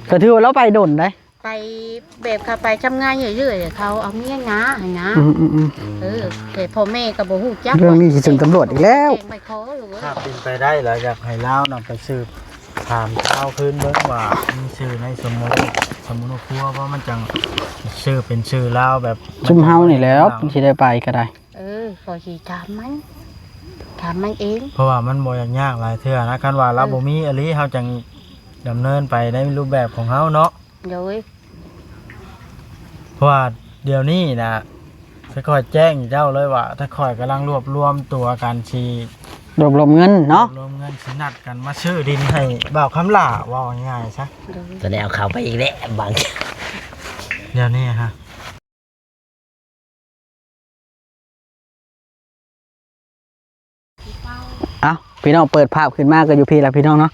ก็ถือว่าเราไปดนได้ไปแบบเขาไปทำงานเรื่อยๆเขาเอาเมียนะนะแต่พ่อแม่ก็บ่ฮู้จักเรื่องนี้สิถึงตำรวจอีกแล้วไปขอหรือถ้าเป็นไปได้แล้วอยากให้เล่านำไปสืบถามเช้าคืนเบิ่งว่ามีชื่อในสมุดครัวเพราะมันจังชื่อเป็นชื่อเล่าแบบชุมเฮานี่แล้วสิได้ไปก็ได้ขอสิถามมันเองเพราะว่ามันบ่ยากหลายเทื่อนะคันว่าเราบ่มีอลิเฮาจังดำเนินไปในรูปแบบของเฮาเนาะโดยเพราะว่าเดี๋ยวนี้นะถ้าคอยแจ้งเจ้าเลยว่าถ้าคอยกำลังรวบรวมตัวการรวบรวมเงินเนาะรวมเงินสินัดกันมาซื้อดินให้บ่าวคำหล่าว่าง่ายๆซะตัวนี้เอาเข้าไปอีกแล้วบางเดี๋ยวนี้ฮะพี่น้องเปิดภาพขึ้นมาก็อยู่พี่ละพี่น้องเนาะ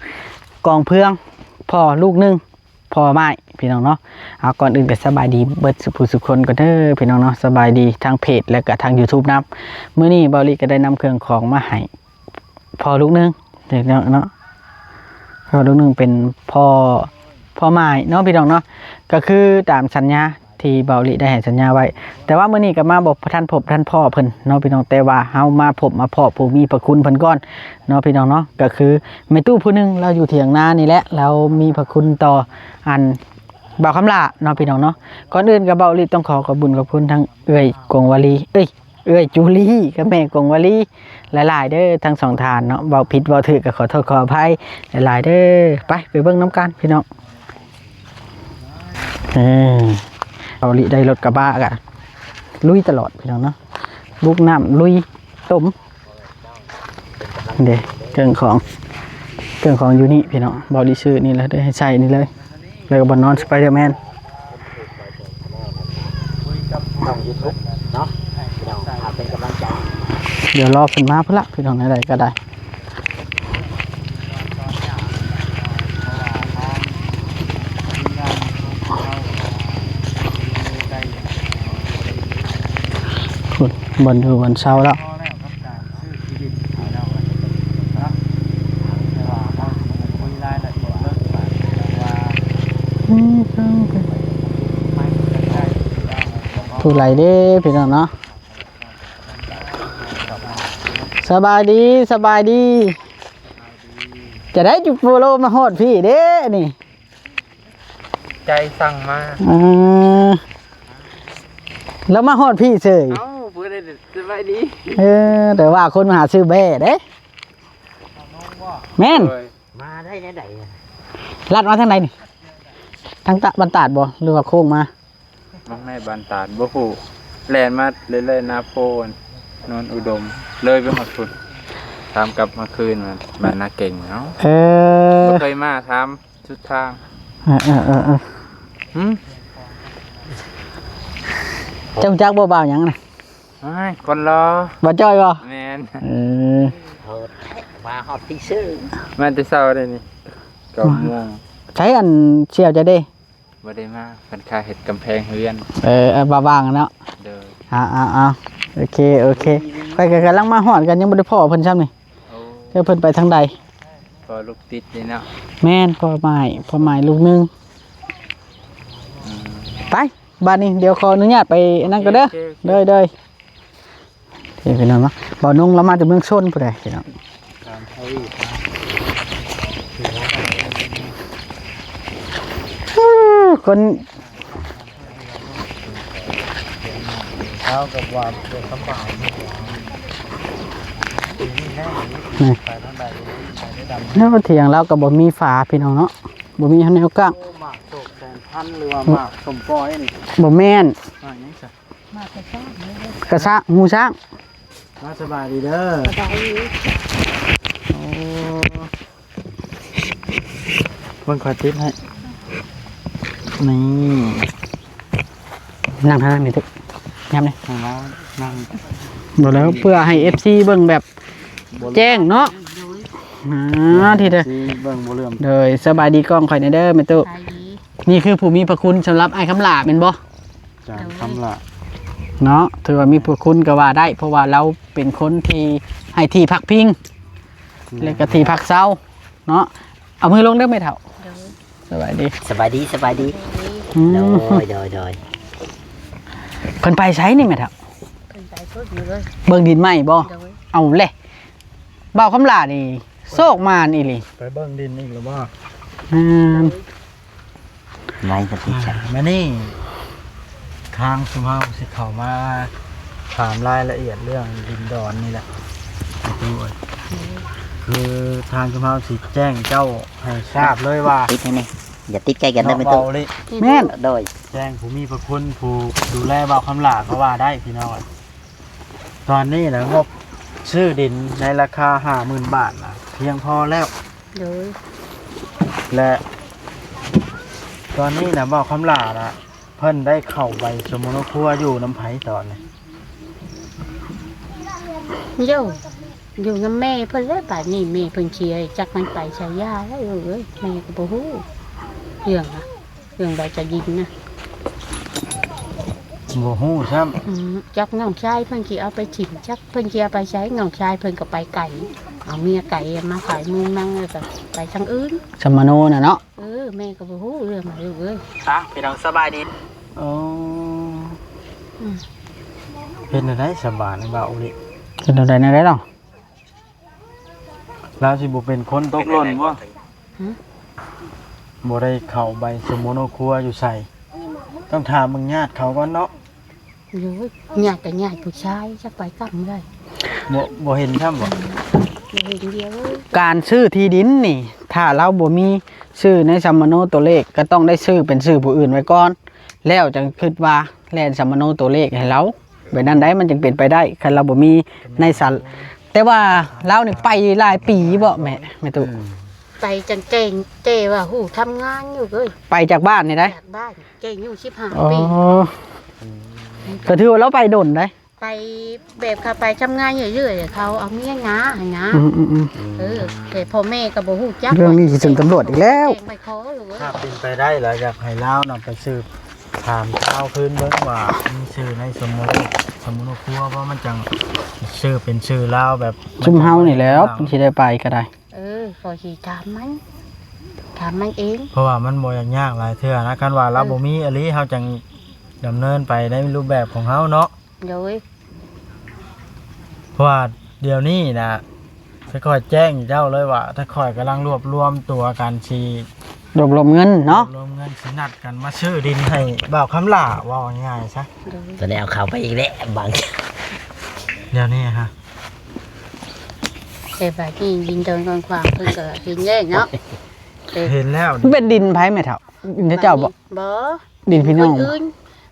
กองเพื่องพ่อลูกนึงพ่อไม้พี่น้องเนาะเอาก่อนอื่นก็สบายดีเบิดสุขคนก็เด้อพี่น้องเนาะสบายดีทางเพจและก็ทาง YouTube นำมื้อนี้เบาลิก็ได้นำเครื่องของมาให้พ่อลูกนึงเนาะพ่อลูกนึงเป็นพ่อไม้เนาะพี่น้องเนาะก็คือตามสัญญาที่เบาลิได้ให้สัญญาไว้แต่ว่ามื้อนี้ก็มาบอกท่านพ่อเพิ่นเนาะพี่น้องแต่ว่าเฮามาพบมาพ่อผู้มีพระคุณเพิ่นก่อนเนาะพี่น้องเนาะก็คือแม่ตู้ผู้นึงเราอยู่เถียงนานี่แหละเรามีพระคุณต่ออันบ่าวคำลาเนาะพี่น้องเนาะก่อนอื่นก็เบาลิต้องขอบบุญขอบคุณทั้งเอื้อยกงวลีเอื้อยจูลี่กับแม่กงวลีหลายๆเด้อทั้งสองทานเนาะเบาผิดเบาถูกก็ขอโทษขออภัยหลายๆเด้อไปเบิ่งน้ำกันพี่น้องเบาลิได้รถกระบะกะลุยตลอดพี่น้องเนาะลูกน้ำลุยต้มเดี๋ยวเครื่องของอยู่นี่พี่น้องเบาลิซื้อนี่เลยได้ให้ใส่นี่เลยแล้วก็บอลนอนสไปเดอร์แมนเดี๋ยวรอเป็นมาเพื่อละพี่น้องอะไรก็ได้บนดูบนเช้าแล้วถูกไหลเด้พี่น้องเนาะสบายดีจะได้จุดโฟโลมาโหดพี่เด้นี่ใจสั่งมาแล้วมาโหดพี่เฉยพูดได้สบายดีแต่ว่าคนมาหาซื้อแบ่เด้แม่นมาได้ยังไงลัดมาทางไหนนี่ทางบันตาดบ่หรือว่าโค้งมาไม่บันตาดบ่ฮู้แล่นมาเรื่อยๆนาโพนนนอุดมเลยไปหมดทุนตามกลับมาคืนมันบ้านนาเก่งเนาะบ่เคยมาถามชุดทางเจ้าจักบ่บ่าวหยังน่ะคนรอบ่จ้อยบ่แม่นมาฮอดที่ซื้อมาแต่เช้าได้นี่9 โมงใช้อันเชี่ยวจะได้บ่ได้มาเพิ่นค่าเฮ็ดกำแพงเฮือนว่างๆเนาะเด้อโอเคไปกำลังมาฮอดกันยังบ่ได้พ้อเพิ่นซ้ำนี่เพิ่นไปทางใดพอลูกติดนี่เนาะแม่นพ่อไม้ลูกนึงไปบ้านนี้เดี๋ยวขออนุญาตไปนั่นก็เด้อเด้อพี่น้องเนาะบ่าวนุ่งเรามาจากเมืองชนผู้ใดพี่น้องคนเอากับว่าเกิดสบายนี่เถียงแล้วก็บ่มีฝาพี่น้องเนาะบ่มีแนวกั้งหมากโศกแสนพันหรือว่าหมากสมปอยนี่บ่แม่นกระซะงูช้างมาสบายดีเด้อวันขอติดให้นี่นั่งทางนั้นนี่ทุกย้ำเลยนั่งบอกแล้วเพื่อให้ FC เบิ่งแบบแจ้งเนาะทีเดียวเบิ่งบ่เลื่อมเลยสบายดีกล้องข่อยในเด้อแม่ตุ๊นี่คือผู้มีพระคุณสำหรับไอ้คำลาเป็นบ่จานคำลาเนาะถือว่ามีพระคุณก็ว่าได้เพราะว่าเราเป็นคนที่ให้ที่พักพิงและก็ที่พักเศร้าเนาะเอามือลงได้ไหมเถ่า สบายดี สบายดีสบายดี อื โด ม ยโดยโดย เพิ่นไปใช้นี่แม่เฒ่า เพิ่นไปพูดอยู่เลย เบิ่งดินไหมบ่ โดย เอาแหละบ่าวคำลานี่โซกมานอีหลี ไปเบิ่งดินอีกหรือว่า อืม ไม่สติฉัน แม่นี่ทางสุภาพสิเข้ามาถามรายละเอียดเรื่องดินดอนนี่แหละด้วยคือทางสุภาพสิแจ้งเจ้าให้ทราบเลยว่า ติดให้นี่อย่าติดใกล้กันได้ไม่ เบา ต้อง เลย แม่น โดย แจ้งผู้มีพระคุณผู้ดูแลบ่าวคำหลาก็ว่าได้พี่น้องตอนนี้นะงบซื้อดินในราคา 50,000 บาทนะเพียงพอแล้ว โดย และ ตอนนี้นะบ่าวคำหลานะเพิ่นได้เข้าไปสมุนครัวอยู่น้ำไผ่ตอนนี้ โยอยู่กับแม่เพิ่นเลยป่านนี้แม่เพิ่นเชียร์จักมันไปใช้ยาแล้วเอ้ยแม่ก็บ่ฮู้เรื่องนะเรื่องใดจะยิงนะ บ่ฮู้ซ้ จักน้องชายเพิ่นสิเอาไปถิ่มจักเพิ่นสิเอาไปใช้น้องชายเพิ่นก็ไปไก่เอาเมียไก่มาขายมือมั่งแล้วก็ไปทางอื่น สมโนน่ะเนาะ แม่ก็บ่ฮู้เรื่องอะไรเอ้ย อ่ะพี่น้องสบายดี ำอ๋ออ ม เป็นอะไรสบายบ่าวลิ เป็นอะไรในได้หรอ แล้วสิบ่เป็นคนตกหล่นบ่บ่ได้เข้าใบสมุนครัวอยู่ใส่ต้องถามมึงญาติเขาก่อนเนาะ โยญาติกับญาติผู้ชายจักไปกำได้ บ่เห็นซ้ำบ่ บ่เห็นเดียวเอ้ย การซื้อที่ดินนี่ ถ้าเราบ่มีชื่อในสมโนตัวเลขก็ต้องได้ชื่อเป็นชื่อผู้อื่นไว้ก่อน แล้วจังคิดว่าแล่นสมโนตัวเลขให้เราแบบนั้นได้มันจึงเป็นไปได้คันเราบ่มีในสันแต่ว่าเรานี่ไปหลายปีบ่แม่ตุ ไปจังเก่งเจ้ว่าฮู้ทำงานอยู่เอ้ย ไปจากบ้านนี่ได้ จากบ้านเก่งอยู่ อ๋อ 15ปี ก็ถือว่าเราไปดนได้ ไปแบบเขาไปทำงานเรื่อยๆเขาเอาเมียนะให้นะ อืม แต่พ่อแม่ก็บ่ฮู้จัก เรื่องนี้สิถึงตำรวจอีกแล้ว เก่งไปขอเลยเว้ย ถ้าเป็นไปได้แล้วอยากให้ลาวนำไปสืบถามข้าวพื้นเบิ่งว่ามีชื่อในสมุนครัวเพราะมันจังชื่อเป็นชื่อลาวแบบ ชุมเฮานี่แหล้วที่ได้ไปก็ได้ ขอสิถามมันเอง เพราะว่ามันบ่ยากหลายเทื่อนะคันว่าเราบ่มีอหลีเฮาจังดำเนินไปในรูปแบบของเฮาเนาะ โดย เพราะว่าเดี๋ยวนี้นะจะคอยแจ้งเจ้าเลยว่าถ้าคอยกำลังรวบรวมตัวกันชี รวบรวมเงินเนาะ รวมเงินสินัดกันมาซื้อดินให้บ่าวคำหล่าว่าง่ายๆซะ โดย ตอนนี้เอาเขาไปอีกแล้วบาง เดี๋ยวนี้ฮะ แต่บัดนี้ยินเดินกองขวางเพิ่นก็เห็นแน่เนาะ เห็นแล้ว มันเป็นดินไผแม่เฒ่าดินเจ้าบ่ บ่ ดินพี่น้อง คอื่น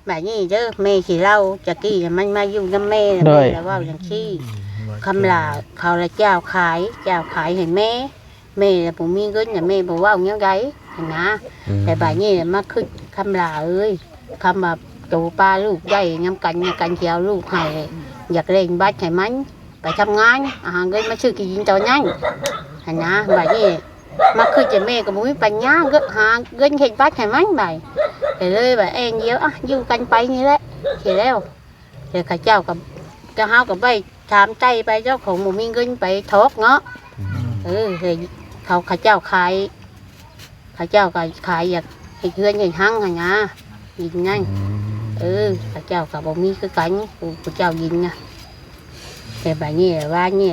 บัดนี้เด้อแม่สิเล่าจักกี้มันมาอยู่กับแม่ โดย แล้วเว้าจังซี่คำลาเขาละเจ้าขายให้แม่แล้วบ่มีเงินน่ะแม่บ่เว้าแนวใดหั้นนะ แต่บัดนี้มาคือคำลาเอ้ยคำว่าโตปลาลูกใหญ่น้ำกันเกี่ยวลูกให้อยากเล่นบัตรให้มันไปทำงานหาเงินมาซื้อกินตอนนั้นหันนะบัดนี้มาคือจะแม่ก็บ่มีปัญญาก็หาเงินเฮ็ดบัตรให้มันไปแต่เลยว่าเองเดียวอยู่กันไปนี่แหละสิแล้วเดี๋ยวข้าเจ้ากับเฮากับไปถามใจไปเจ้าของบ่มีเงินไปทอกเนาะเฮ้ยข้าเจ้าขายข้าเจ้าก็ขายอยากให้เงินให้หั่งหั่นนะยินนั่นข้าเจ้าก็บ่มีคือกันผู้เจ้ายินนะแต่บัดนี้ว่านี่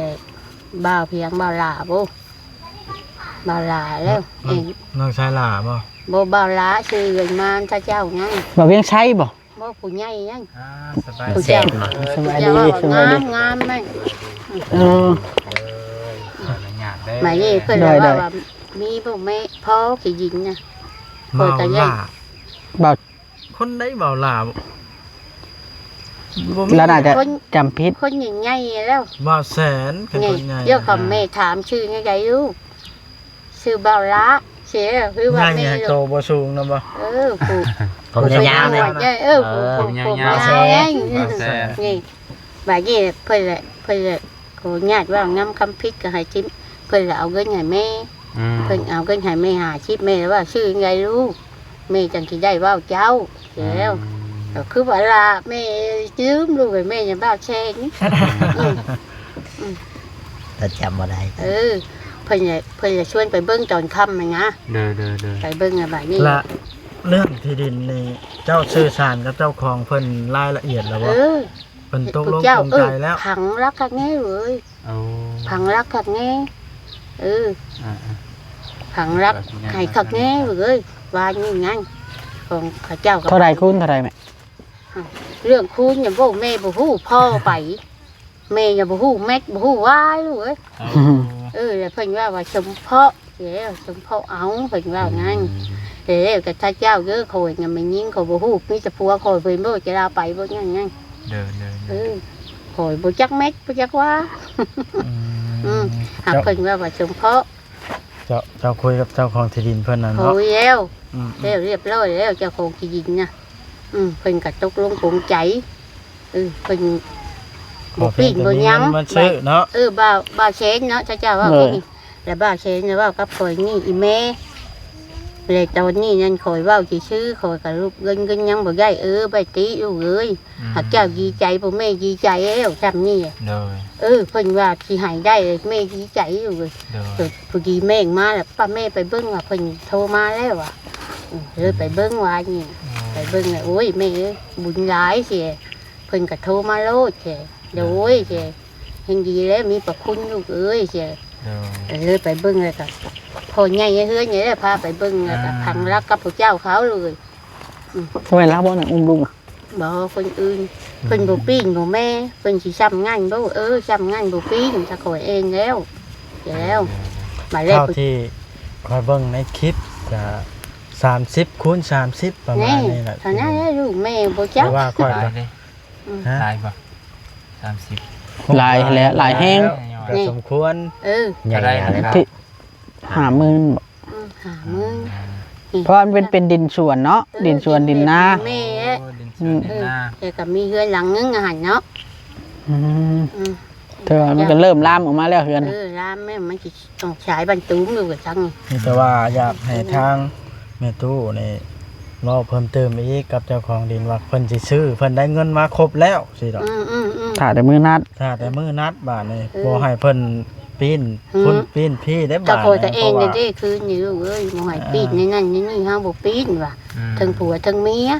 บ่าวเพียงบ่าวลาบ่บ่าวลาแล้วเอง น้องชายหล่าบ่ บ่บ่าวลาชื่อเงินมาถ้าเจ้านั่น บ่เวียงใช้บ่ บ่ผู้ใหญ่นั่น สบาย ผู้เจ้า สบาย เจ้า ดี ว่า สบายดี งามแม่ งานได้ บัดนี้เพิ่น ได้ ว่ามีบ่แม่พ่อสิยินนะ เบาหล่า บ่าว คนได้เบาหล่าบ่มี แล้วน่าจะจำผิด คนใหญ่ๆแล้ว บ่าวแสนคือ นี่ คนใหญ่ เดี๋ยวคำแม่ถามชื่อไงไงลูกชื่อบ่าวละเสียคือว่า ง่าย แม่ ๆโตบ่สูงนะบ่ ปู่ ผมยาวๆเลย ปู่ยาวๆนี่บาดนี้เพิ่นละขอญาติว่าน้ำคำพิษก็ให้ชิมเพิ่นละเอาเงินให้แม่เพิ่นเอาเงินให้แม่หาชิปแม่ว่าชื่อไงลูกแม่จังสิได้ว่าเจ้าเสียแล้วคือว่าละแม่ยืมลูกให้แม่อย่าบ้าแช่ง แต่จำบ่ได้ เพิ่นจะชวนไปเบิ่งตอนค่ำนะ เด้อ ไปเบิ่งอะบัดนี้ ละเรื่องที่ดินนี่เจ้าสื่อสารกับเจ้าของเพิ่นรายละเอียดแล้วว่าเพิ่นตกลง เจ้า ปลงใจแล้ว ผังรักคักแน่เลย เอา ผังรักคักแน่อ่า ผังรักให้คักแน่เลยว่านี่ไงของข้าเจ้ากับ เท่าใดคุณเท่าใดแม่ เรื่องคุณอย่าบอกแม่บ่ฮู้พ่อไปแม่อย่าบ่ฮู้แม่บ่ฮู้วายลูกเอ้ย แล้วเพิ่นว่าสมเพาะแล้วสมเพาะเอาเพิ่นว่างั้นแล้วแต่ถ้าเจ้าเยอะคอยน่ะมันยิงเขาบ่ฮู้มีแต่ผัวคอยเพิ่นบ่จะลาไปบ่งั้น เด้อ คอยบ่จักแม็กบ่จักว่าหากเพิ่นว่าสมเพาะ เจ้าคุยกับเจ้าของที่ดินเพิ่นน่ะ โอ้ เนาะ ยแล้วเรียบร้อยแล้วเจ้าของที่ดินน่ะเพิ่นก็ตกลงปลงใจเพิ่นบ่ปิ้งบ่หยัง มันซื้อเนาะ บ่าวเชนเนาะเจ้าว่านี่แล้วบ่าวเชนว่ากับคอยนี่อีแม่เลยตอนนี้นั่นคอยเว้าซื่อๆคอยก็ลูกเงินยังบ่ได้ไปติลูกเอ้ยหากเจ้าดีใจบ่แม่ดีใจแล้วซ้ำนี่ เด้อ เพิ่นว่าสิให้ได้แม่ดีใจอยู่เลย เด้อ พอดีแม่งมาแล้วป้าแม่ไปเบิ่งว่าเพิ่นโทรมาแล้วอ่ะเลยไปเบิ่งว่านี่ไปเบิ่งเลยโอ้ยแม่บุญหลายสิเพิ่นก็โทรมาโลดสิเดี๋ยวโอ้ยสิเฮ็ดดีแล้วมีประคุณลูกเอ้ยสิเลยไปเบิ่งเลยก็พอใหญ่เฮือนนี่แหละพาไปเบิ่งแล้วก็พังรักกับพระเจ้าเขาเลย ทำไมรักบ่น่ะอุ้มลุง บ่คนอื่นเพิ่นบ่ปีนบ่แม่เพิ่นสิซ้ำงานบ่ซ้ำงานบ่ปีนถ้าขอยเองแล้วแล้วมาแล้ว เท่าที่คอยเบิ่งในคลิปก็30คูณ30ประมาณนี้แหละ เท่านั้นแหละลูกแม่บ่จัก แต่ว่าคอย หลาย ก็ เด้ ฮะ หลายบ่30 หลายแล้วหลายแห้ง ก็สมควร ใหญ่ๆเลย ที่50,000บ่ หามือ เพราะมันเป็นดินสวนเนาะดินสวนดินนา แม่ หน้า แต่ก็มีเฮือนหลังนึงอาหารเนาะ เธอมันก็เริ่มล่ามออกมาแล้วเฮือน ร้านแม่มันสิต้องใช้บรรทุกอยู่กับจัง มีแต่ว่าอยากให้ทางแม่ตู้นี่เว้าเพิ่มเติมอีกกับเจ้าของดินว่าเพิ่นสิซื้อเพิ่นได้เงินมาครบแล้วสิดอก ถ้าแต่มือนัด ถ้าแต่มื้อนัดบาทนี่บ่ให้เพิ่นปีนพุ่นปีนพี่ได้ ตะ บาท โกตะเองได้คืนนี่ลูกเอ้ยบ่ให้ปีนในนั่นนี่เฮาบ่ปีนว่ะทั้งผัวทั้งเมีย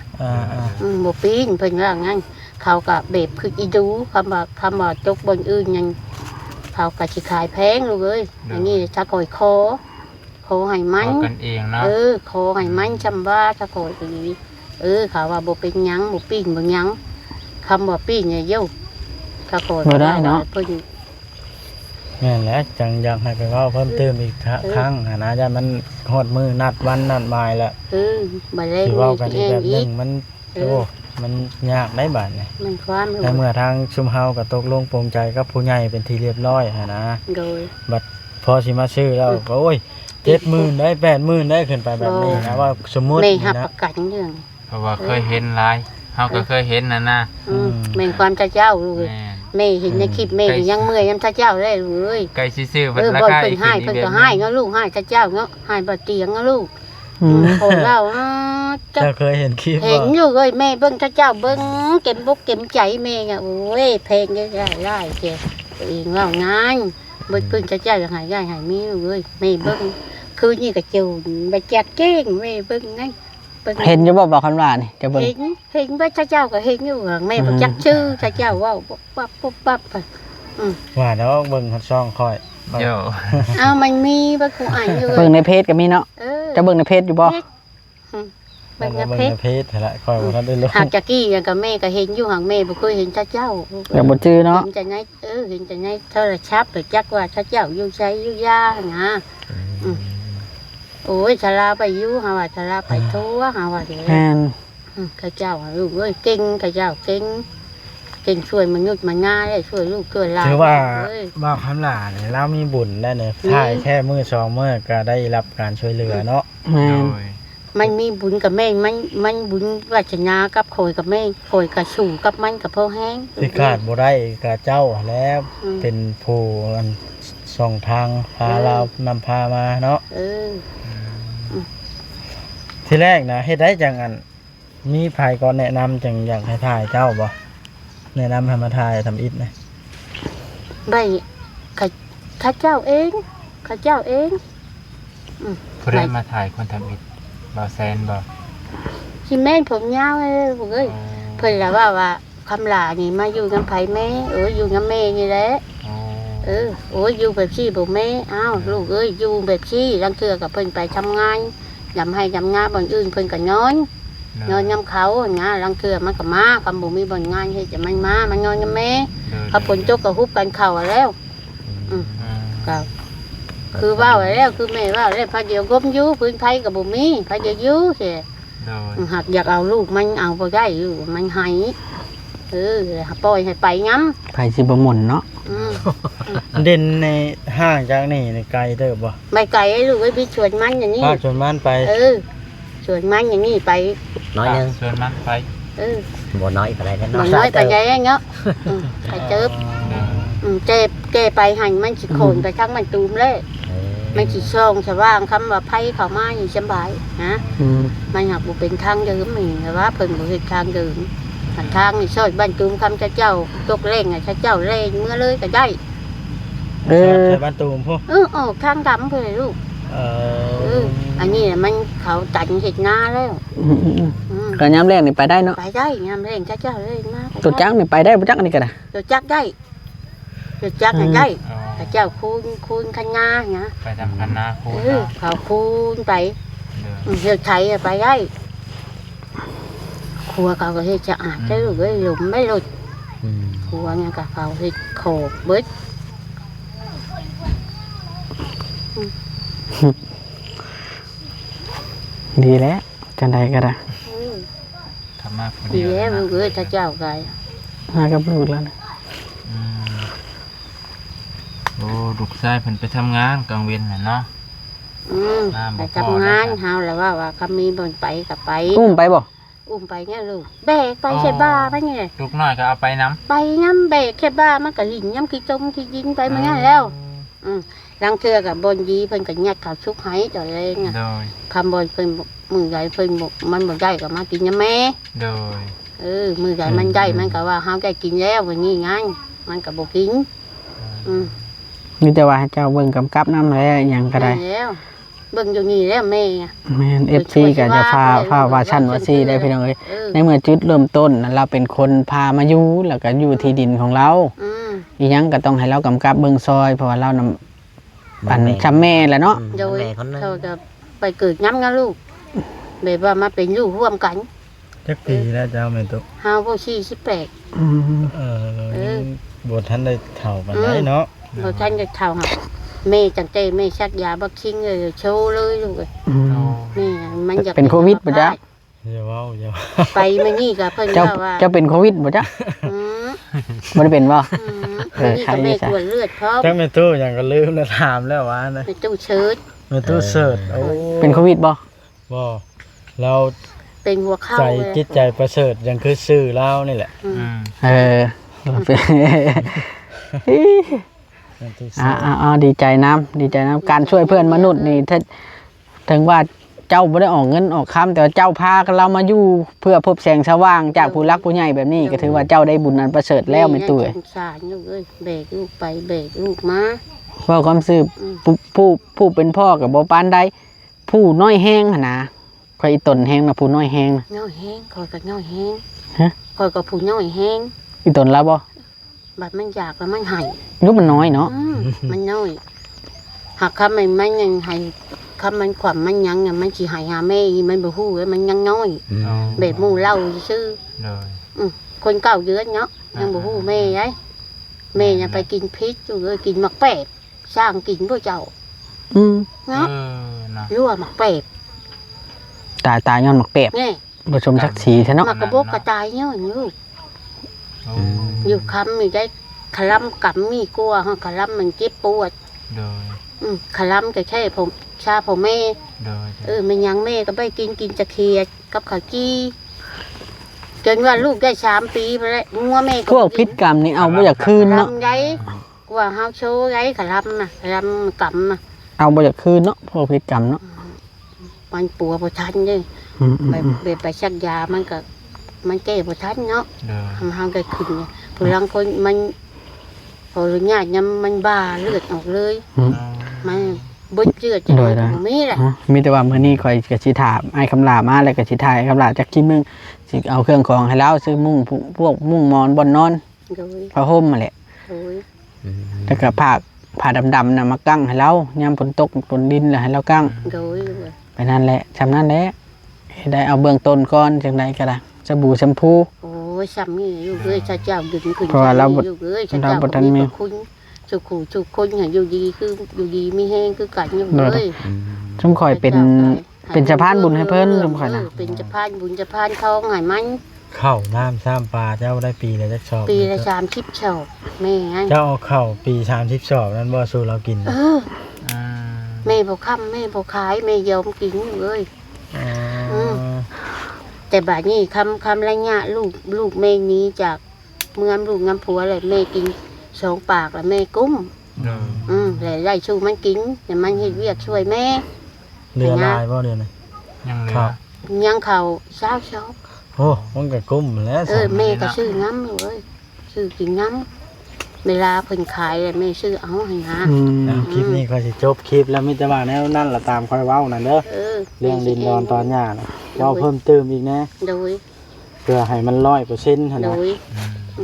บ่ปีนเพิ่นว่างั้นเขาก็เบบคืออีดูคำว่าตกบนอื่นยังเขาก็สิขายแพงลูกเอ้ยอันนี้ถ้าคอยคอให้มัน กันเองเนาะ คอให้มันจำว่าถ้าคอยก็ดีเขาว่าบ่เป็นหยังบ่ปีนบ่หยังคำว่าปีนเนี่ยเย้าถ้าคอยเพิ่น แม่นแหละจังอยากให้ไปเว้าเพิ่มเติมอีกครั้งหั้นนะอย่ามันฮอดมื้อนัดวันนัดหมายแล้ว บ่ได้ สิ มี เว้ากันอี เอก ง แบบห อี นึ ก งมันโอ้มันยากได้บาดนี่ มันความรู้ แต่เมื่อทางชุมเฮาก็ตกลงปลงใจกับผู้ใหญ่เป็นที่เรียบร้อยหั้นนะ โดย บัดพอสิมาซื้อแล้วก็โอ้ย 70,000ได้80,000ได้ขึ้นไปแบบนี้นะว่าสมมุติ ไม่หับ นะ ประกันเรื่อง เพราะว่าเคยเห็นหลายเฮาก็เคยเห็นนะ แม่นความเจ้าลูก แม่ แม่เห็นในคลิปแม่ยังเมื่อยยังท่าเจ้าได้เลย ไก่ซื่อๆ บ่เพิ่นให้เพิ่นก็ให้เนาะลูกให้ท่าเจ้าเนาะให้บ่เตียงเนาะลูกโอ้เราจะ เจ้าเคยเห็นคลิป เห็น บ่ อยู่เลยแม่เบิ่งท่าเจ้าเบิ่งเก็บบกเก็บใจแม่อ่ะโอ้ยเพลงเยอะหลายแกตัวเองว่างานบ่เพิ่นท่าเจ้าอยากให้ได้ให้มีเลยแม่เบิ่งคือนี่ก็จูนบ่จักเก่งแม่เบิ่งไง เห็นอยู่บ่บอกคันว่านี่จะเบิ่ง เห็นว่าท่าเจ้าก็เห็นอยู่แม่บ่จักชื่อท่าเจ้าเว้าปั๊บปั๊บ ว่าแล้วเบิ่งฮอดช่องค่อย เดี๋ยว เอามันมีบ่ครูอ่านอยู่ เบิ่งในเพจก็มีเนาะจะเบิ่งในเพจอยู่บ่ เบิ่ง เบิ่ง เพชร ในเพจนั่นแหละค่อยบ่ทันได้ลง หากจากกี้กับแม่ก็เห็นอยู่ห่างแม่บ่เคยเห็นท่าเจ้า อย่าบ่จื้อเนาะ เห็นแต่ในเห็นแต่ในโทรศัพท์ไปจักว่าท่าเจ้าอยู่ไสอยู่ยานะโอ้ยชะลาไปอยู่หาว่าชะลาไปทั่วหาว่าเด้ แม่น ข้าเจ้าลูกเอ้ยเก่งข้าเจ้าเก่งช่วยมนุษย์มันง่ายได้ช่วยลูกช่วยหลาน ถือว่าบ่าวคำหลาเนี่ยเรามีบุญได้เนี่ยถ่ายแค่มื้อ2มื้อก็ได้รับการช่วยเหลือเนาะ แม่น มันมีบุญกับแม่มันบุญวาสนากับข่อยกับแม่ข่อยกับสู่กับมันกับพ่อแห้ง ที่ขาดบ่ได้ก็เจ้าแล้วเป็นผู้อันส่องทางพาเรานำพามาเนาะที่แรกนะเฮ็ดได้จังอันมีไผก่อนแนะนำจังอยากให้ถ่ายเจ้าบ่แนะนำให้มาถ่ายทำอิฐนะ ใบข้าเจ้าเอง เขาเจ้าเอง ผู้ใดมาถ่ายคนทำอิฐบ่าวแซนบ่ ที่แม่นผมยาวเลยพวกเอ้ยเพิ่นละว่าคำลานี่มาอยู่กับไผแม่อยู่กับแม่นี่แหละโอ้ยอยู่แบบซี่บ่แม่อ้าวลูกเอ้ยอยู่แบบซี่ลังเทื่อกับเพิ่นไปทำงานยำให้ยำงานบ่อนอื่นเพิ่นก็นอนยำเขานะลังเทื่อมันก็มาคำบ่มีบ่อนงานเฮ็ดจะมันมามันนอนกับแม่เขาฝนตกก็ฮุบกันเข้าแล้วก็คือว่าไว้แล้วคือแม่ว่าแล้วพาเดียวก้มอยู่พื้นไผก็บ่มีพาเดียวอยู่สิหักอยากเอาลูกมันเอาบ่ได้อยู่มันให้ปล่อยให้ไปงั้ม ไผสิบ่หมุนเนาะ เด่นในห้างจากนี่ในไกลเด้อบ่ ไม่ไกลไอ้ลูกไอ้พี่ชวนมันอย่างนี้ พาชวนบ้านไป ชวนมันอย่างนี้ไป น้อยนึง ชวนมันไป บ่น้อยปานใดแน่นอ มัน นน้อยไปไงเนาะไปเจ็บแกไปหันมันสิโขนไปทั้งมันตูมเลยมันสิช่องสว่างคำว่าไผเข้ามาอยู่สบายนะมันหักบ่เป็นทางเดิมนี่แต่ว่าเพิ่นบ่เฮ็ดทางเดิมทางนี่ซอยบ้านตูมคำเจ้าตกเร่งเจ้าเร่งเมื่อเลยก็ได้ ใส่บ้านตูมพวก ออกทางดำเพิ่นเลยลูกอันนี้มันเขาตัดเฮ็ดนาแล้ว ก็ยามแรกนี่ไปได้เนาะ ไปได้ยามเร่งเจ้าเร่งมา ตัวจักนี่ไปได้บ่จักอันนี้ก็ได้ ตัวจักได้ตัวจักได้แต่เจ้าคูณคันนานะ ไปทำคันนาคูณ เขาคูณไปเฮ็ดไถไปได้ครัวเขาก็เฮ็ดสะอาดได้ลูกเอ้ยหลุมไม่หลุดครัวเนี่ยก็เขาเฮ็ดโขกเบิด ดีแล้วจังใดก็ได้ ทำมาคน ดี เดียว แล้วลูกเอ้ยถ้าเจ้าไก่ มากับลูกแล้วนะ โอ้ลูกชายเพิ่นไปทำงานกลางเว้นน่ะเนาะ ไปทำงานเฮาแล้วว่าเขามีบ่นไปก็ไป อุ้มไปบ่ อุ้มไปเนี่ยลูกแบกไปใช่บ้าไปเนี่ย ลูกน้อยก็เอาไปน้ำ ไปน้ำแบกแค่บ้ามันก็หินน้ำขี้จมขี้ยิงไปมันงั้นแล้วลังเทือกับบนยีเพิ่นก็ยัดข้าวชุบให้ต่อเลยไง โดย คำบนเพิ่นมือใหญ่เพิ่นมันบ่ได้ก็มากินยาแม่ โดย มือใหญ่มันได้มันก็ว่าเฮาได้กินแล้ววันนี้ไงมันก็บ่กินมีแต่ว่าให้เจ้าเบิ่งกำกับนำแล้วหยังก็ได้ แล้วเบิ่งอยู่นี่แล้วแม่ แม่น FC ก็จะพาว่าชั้นว่าซี่ได้พี่น้องเอ้ยในเมื่อจุดเริ่มต้นนั้นเราเป็นคนพามาอยู่แล้วก็อยู่ที่ดินของเราอีหยังก็ต้องให้เรากำกับเบิ่งซอยเพราะว่าเรานำอันชำแม่แหละเนาะ โดยเขาจะไปเกิดย้ำกันลูกแบบว่ามาเป็นลูกร่วมกัน จักปีแล้วเจ้าแม่ตุ๊ก เฮาบ่48บ่ทันได้เฒ่าปานใดเนาะ บ่ทันจะเฒ่าหักแม่จังเต้แม่ชักยาบักชิงเลยโชว์เลยลูกเอ้ยนี่มันอยาก เป็นโควิดบ่จ๊ะ อย่าเว้าอย่า ไปมานี่ก็เพิ่น เจ้า ว่า เจ้าเป็นโควิดบ่จ๊ะบ่ได้เป็นบ่ นี่ก็แม่ตรวจเลือดพร้อม จักแม่ตู้หยังก็ลืมแล้วถามแล้วว่านะ ในตู้เชิด แม่ตู้เสิร์ชโอ้ เป็นโควิดบ่ บ่เรา เป็นหัวเข้า ใจ เลย จิตใจประเสริฐยังคือชื่อเรานี่แหละ ดีใจน้ำการช่วยเพื่อนมนุษย์นี่ถ้าถึงว่าเจ้าไม่ได้ออกเงินออกคำแต่ว่าเจ้าพาเรามาอยู่เพื่อพบแสงสว่างจากผู้รักผู้ใหญ่แบบนี้ก็ถือว่าเจ้าได้บุญอันประเสริฐแล้วไม่ตัว สงสารลูกเอ้ยเบรกลูกไปเบรกลูกมา เพราะความซื่อผู้เป็นพ่อกับบ่ปานใดผู้น้อยแห้งหั่นนะคอยตนแห้งนะผู้น้อยแห้ง น้อยแห้งคอยกับน้อยแห้ง ฮะ คอยกับผู้น้อยแห้ง อีตนแล้วบ่ บัดมันอยากแล้วมันให้ ลูกมันน้อยเนาะ มันน้อยหากคำมันยังให้คำมันความมันยังมันสิให้หาแม่มันบ่ฮู้มันยังน้อยแบบหมู่เล่าซื่อ โดย คนเก่าเยอะเนาะยังบ่ฮู้แม่ไอ้แม่ยังไปกินพิษอยู่เลยกินหมักเป็ดสร้างกินพวกเจ้าเนาะรั่วหมักเป็ด ตายย้อนหมักเป็ด นี่ บ่ชมสักสีแท้เนาะ หมักกระบอกกระตายเนาะลูกอยู่คำมีได้ขลัมกำมีกลัวฮะขลัมมันเจ็บปวด โดย ขลัมก็แค่ผมชาผมแม่ โดย มันยังแม่ก็ไปกินจะเคียดกับข้าวจี้จนว่าลูกได้3 ปีไปแล้วงัวแม่ก็ พวกพิษกรรมนี่เอาบ่อยากคืนเนาะ ขลัมไงกว่าเฮาโชว์ไงขลัมน่ะขลัมกำน่ะ เอาบ่อยากคืนเนาะพวกพิษกรรมเนาะ มันปัวบ่ทันเด้ไปชักยามันก็มันแก้บ่ทันเนาะ โดย ทำห้างก็ขึ้นไงผู้ลังคนมันพอญาติยำมันบ้าเลือดออกเลย มันบึ้เจือจะเลยบ่มีแหละ มีแต่ว่ามื้อนี้ข่อยก็สิถามไอ้คำลามาแล้วก็สิถ่ายคำลาจักคลิปนึงสิเอาเครื่องของให้แล้วซื้อมุ้งพวกมุ้งหมอนบ่อนนอน โดย ผ้าห่มมาแหละ โดย แล้วก็ผ้าดำๆน่ะมากั้งให้เรายามฝนตกฝนดินแล้วให้เรากั้ง โดย ไปนั่นแหละชำนั่นแหละได้เอาเบื้องต้นก่อนจังไดก็ได้สบู่แชมพู โอ้ยซ้ำนี่อยู่เลยชาเจ้าดึงขึ้น เพราะว่าเราบ่ อยู่เลยชา เรา เจ้า บ่ทันมี คุณสุขุสุขคนอยู่ดีคืออยู่ดีมีแห้งคือกันอยู่เลย ชุมข่อยเป็นสะพานบุญให้เพิ่นชุมข่อยน่ะ เป็นสะพานบุญสะพานทองให้มัน ข้าวน้ำซ้ำปลาเจ้าได้ปีละจักชอบ ปีละ30 ชอบแม่งั้น เจ้าเอาข้าวปี30ชอบนั้นบ่สู้เรากิน เออแม่บ่ค้ำแม่บ่ขายแม่ยอมกินอยู่เลย แต่บัดนี้คำระยะลูกแม่หนี้จากเมืองลูกน้ำผัวเลยแม่กิน2 ปากแล้วแม่กุ้มแล้วได้ชูมันกินแต่มันเฮ็ดเวียกช่วยแม่ เหลือลายบ่เดี๋ยวนี้ ยังเหลื ครั อบ ยังเขาเช้าชอบ โอ้มันก็กุ้มแล้ว แม่ก็ซื้อน้ำอยู่เลยซื้อกินน้ำเวลาเพิ่นขายเลยแม่ซื้อเอาให้นะ คลิปนี้ก็สิจบคลิปแล้วมีแต่ว่าแนวนั่นล่ะตามค่อยเว้านั่นเด้อเรื่องดินดอนตอนหญ้าน่ะเว้าเพิ่มเติมอีกนะ โดย เพื่อให้มัน100%หั่น โด นะ ย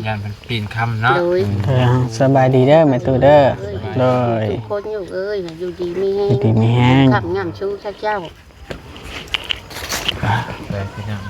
ยันเป็นปีนคำเนาะ โดย สบายดีเด้อแม่ตู้เด้อโดย ทุกคนอยู่อยู่ดีมีแห้ อยู่ดีมีแฮง ขับงามชู้เจ้า เลยพี่น้อง